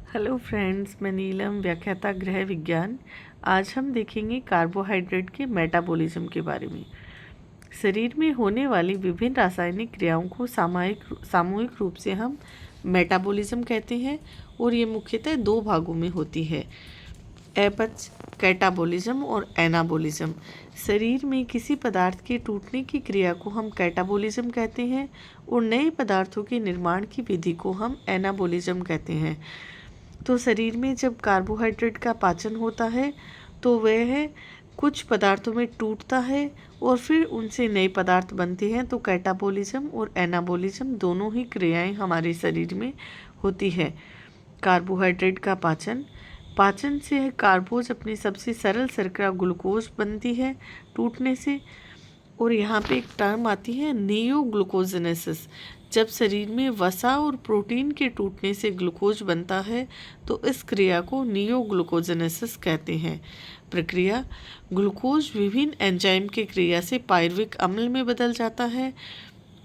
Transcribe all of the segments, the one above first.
Hello friends, मैं नीलम, व्याख्याता गृह विज्ञान। आज हम देखेंगे कार्बोहाइड्रेट के मेटाबॉलिज्म के बारे में। शरीर में होने वाली विभिन्न रासायनिक क्रियाओं को सामूहिक रूप से हम मेटाबॉलिज्म कहते हैं और ये मुख्यतः दो भागों में होती है, अपच कैटाबॉलिज्म और एनाबॉलिज्म। शरीर में किसी पदार्थ के टूटने की क्रिया को हम कैटाबॉलिज्म कहते हैं और नए पदार्थों के निर्माण की विधि को हम एनाबॉलिज्म कहते हैं। तो शरीर में जब कार्बोहाइड्रेट का पाचन होता है तो वह कुछ पदार्थों में टूटता है और फिर उनसे नए पदार्थ बनते हैं। तो कैटाबॉलिज्म और एनाबॉलिज्म दोनों ही क्रियाएं हमारे शरीर में होती है। कार्बोहाइड्रेट का पाचन से कार्बोज अपनी सबसे सरल शर्करा ग्लूकोज बनती है टूटने से। और यहाँ पे एक टर्म आती है नियोग्लूकोजेनेसिस। जब शरीर में वसा और प्रोटीन के टूटने से ग्लूकोज बनता है तो इस क्रिया को नियोग्लूकोजेनेसिस कहते हैं। प्रक्रिया ग्लूकोज विभिन्न एंजाइम के क्रिया से पायरुविक अम्ल में बदल जाता है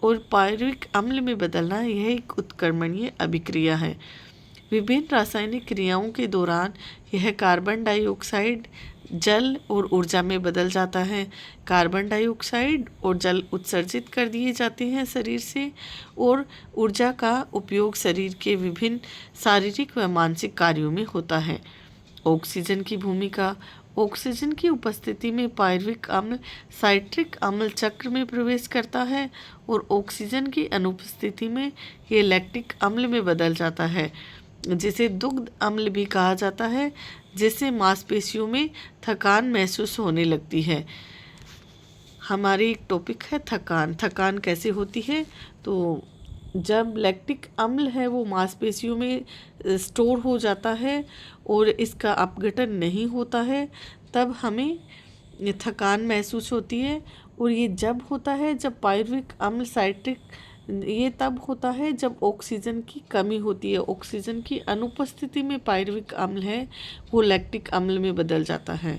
और पायरुविक अम्ल में बदलना यह एक उत्क्रमणीय अभिक्रिया है। विभिन्न रासायनिक क्रियाओं के दौरान यह कार्बन डाइऑक्साइड जल और ऊर्जा में बदल जाता है। कार्बन डाइऑक्साइड और जल उत्सर्जित कर दिए जाते हैं शरीर से और ऊर्जा का उपयोग शरीर के विभिन्न शारीरिक व मानसिक कार्यों में होता है। ऑक्सीजन की भूमिका ऑक्सीजन की उपस्थिति में पायरुविक अम्ल साइट्रिक अम्ल चक्र में प्रवेश करता है और ऑक्सीजन की अनुपस्थिति में ये लैक्टिक अम्ल में बदल जाता है, जिसे दुग्ध अम्ल भी कहा जाता है, जिससे मांसपेशियों में थकान महसूस होने लगती है। हमारी एक टॉपिक है थकान कैसे होती है। तो जब लैक्टिक अम्ल है वो मांसपेशियों में स्टोर हो जाता है और इसका अपघटन नहीं होता है तब हमें थकान महसूस होती है। और ये जब होता है जब पायरुविक अम्ल साइट्रिक ये तब होता है जब ऑक्सीजन की कमी होती है। ऑक्सीजन की अनुपस्थिति में पायरुविक अम्ल है वो लैक्टिक अम्ल में बदल जाता है।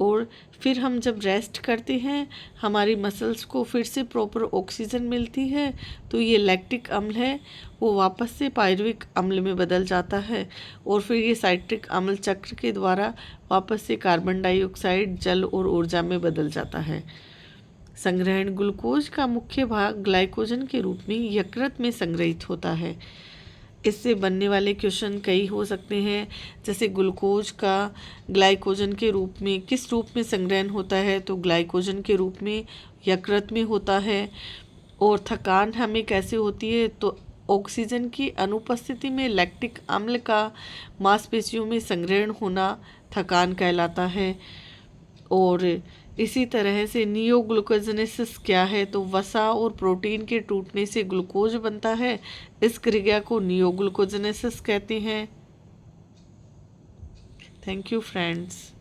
और फिर हम जब रेस्ट करते हैं हमारी मसल्स को फिर से प्रॉपर ऑक्सीजन मिलती है तो ये लैक्टिक अम्ल है वो वापस से पायरुविक अम्ल में बदल जाता है और फिर ये साइट्रिक अम्ल चक्र के द्वारा वापस से कार्बन डाइऑक्साइड जल और ऊर्जा में बदल जाता है। संग्रहण ग्लूकोज का मुख्य भाग ग्लाइकोजन के रूप में यकृत में संग्रहित होता है। इससे बनने वाले क्वेश्चन कई हो सकते हैं, जैसे ग्लूकोज का ग्लाइकोजन के रूप में किस रूप में संग्रहण होता है, तो ग्लाइकोजन के रूप में यकृत में होता है। और थकान हमें कैसे होती है, तो ऑक्सीजन की अनुपस्थिति में लैक्टिक अम्ल का मांसपेशियों में संग्रहण होना थकान कहलाता है। और इसी तरह से नियोग्लूकोजेनेसिस क्या है, तो वसा और प्रोटीन के टूटने से ग्लूकोज बनता है। इस क्रिया को नियोग्लूकोजेनेसिस कहते हैं। Thank you friends.